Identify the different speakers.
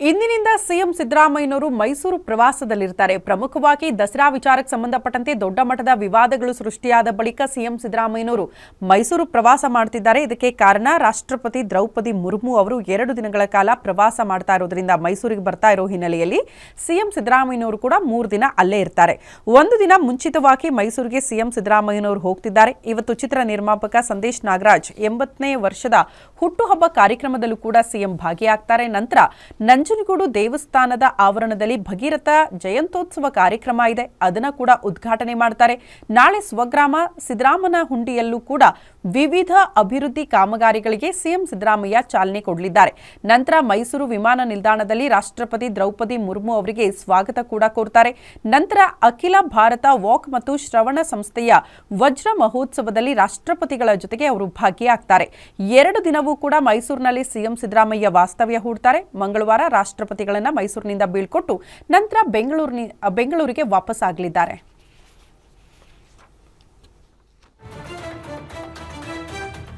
Speaker 1: ಇಂದಿನಿಂದ ಸಿಎಂ ಸಿದ್ದರಾಮಯ್ಯನವರು ಮೈಸೂರು ಪ್ರವಾಸದಲ್ಲಿರ್ತಾರೆ. ಪ್ರಮುಖವಾಗಿ ದಸರಾ ವಿಚಾರಕ್ಕೆ ಸಂಬಂಧಪಟ್ಟಂತೆ ದೊಡ್ಡ ಮಟ್ಟದ ವಿವಾದಗಳು ಸೃಷ್ಟಿಯಾದ ಬಳಿಕ ಸಿಎಂ ಸಿದ್ದರಾಮಯ್ಯನವರು ಮೈಸೂರು ಪ್ರವಾಸ ಮಾಡ್ತಿದ್ದಾರೆ. ಇದಕ್ಕೆ ಕಾರಣ ರಾಷ್ಟ್ರಪತಿ ದ್ರೌಪದಿ ಮುರ್ಮು ಅವರು 2 ದಿನಗಳ ಕಾಲ ಪ್ರವಾಸ ಮಾಡ್ತಾ ಇರೋದ್ರಿಂದ ಮೈಸೂರಿಗೆ ಬರ್ತಾ ಇರೋ ಹಿನ್ನೆಲೆಯಲ್ಲಿ ಸಿಎಂ ಸಿದ್ದರಾಮಯ್ಯನವರು ಕೂಡ 3 ದಿನ ಅಲ್ಲೇ ಇರ್ತಾರೆ. ಒಂದು ದಿನ ಮುಂಚಿತವಾಗಿ ಮೈಸೂರಿಗೆ ಸಿಎಂ ಸಿದ್ದರಾಮಯ್ಯನವರು ಹೋಗ್ತಿದ್ದಾರೆ. ಇವತ್ತು ಚಿತ್ರ ನಿರ್ಮಾಪಕ ಸಂದೇಶ್ ನಾಗರಾಜ್ 80ನೇ ವರ್ಷದ ಹುಟ್ಟುಹಬ್ಬ ಕಾರ್ಯಕ್ರಮದಲ್ಲೂ ಕೂಡ ಸಿಎಂ ಭಾಗಿಯಾಗ್ತಾರೆ. ನಂತರ ನಂಜನಗೂಡು ದೇವಸ್ಥಾನದ ಆವರಣದಲ್ಲಿ ಭಗೀರಥ ಜಯಂತ್ಯೋತ್ಸವ ಕಾರ್ಯಕ್ರಮ ಇದೆ, ಅದನ್ನು ಕೂಡ ಉದ್ಘಾಟನೆ ಮಾಡ್ತಾರೆ. ನಾಳೆ ಸ್ವಗ್ರಾಮ ಸಿದ್ದರಾಮನಹುಂಡಿಯಲ್ಲೂ ಕೂಡ ವಿವಿಧ ಅಭಿವೃದ್ಧಿ ಕಾಮಗಾರಿಗಳಿಗೆ ಸಿಎಂ ಸಿದ್ದರಾಮಯ್ಯ ಚಾಲನೆ ಕೊಡಲಿದ್ದಾರೆ. ನಂತರ ಮೈಸೂರು ವಿಮಾನ ನಿಲ್ದಾಣದಲ್ಲಿ ರಾಷ್ಟ್ರಪತಿ ದ್ರೌಪದಿ ಮುರ್ಮು ಅವರಿಗೆ ಸ್ವಾಗತ ಕೂಡ ಕೋರ್ತಾರೆ. ನಂತರ ಅಖಿಲ ಭಾರತ ವಾಕ್ ಮತ್ತು ಶ್ರವಣ ಸಂಸ್ಥೆಯ ವಜ್ರ ಮಹೋತ್ಸವದಲ್ಲಿ ರಾಷ್ಟ್ರಪತಿಗಳ ಜೊತೆಗೆ ಅವರು ಭಾಗಿಯಾಗ್ತಾರೆ. 2 ದಿನವೂ ಕೂಡ ಮೈಸೂರಿನಲ್ಲಿ ಸಿಎಂ ಸಿದ್ದರಾಮಯ್ಯ ವಾಸ್ತವ್ಯ ಹೂಡ್ತಾರೆ. ಮಂಗಳವಾರ ರಾಷ್ಟ್ರಪತಿಗಳನ್ನ ಮೈಸೂರಿನಿಂದ ಬೀಳ್ಕೊಟ್ಟು ನಂತರ ಬೆಂಗಳೂರಿಗೆ ವಾಪಸ್ ಆಗಲಿದ್ದಾರೆ.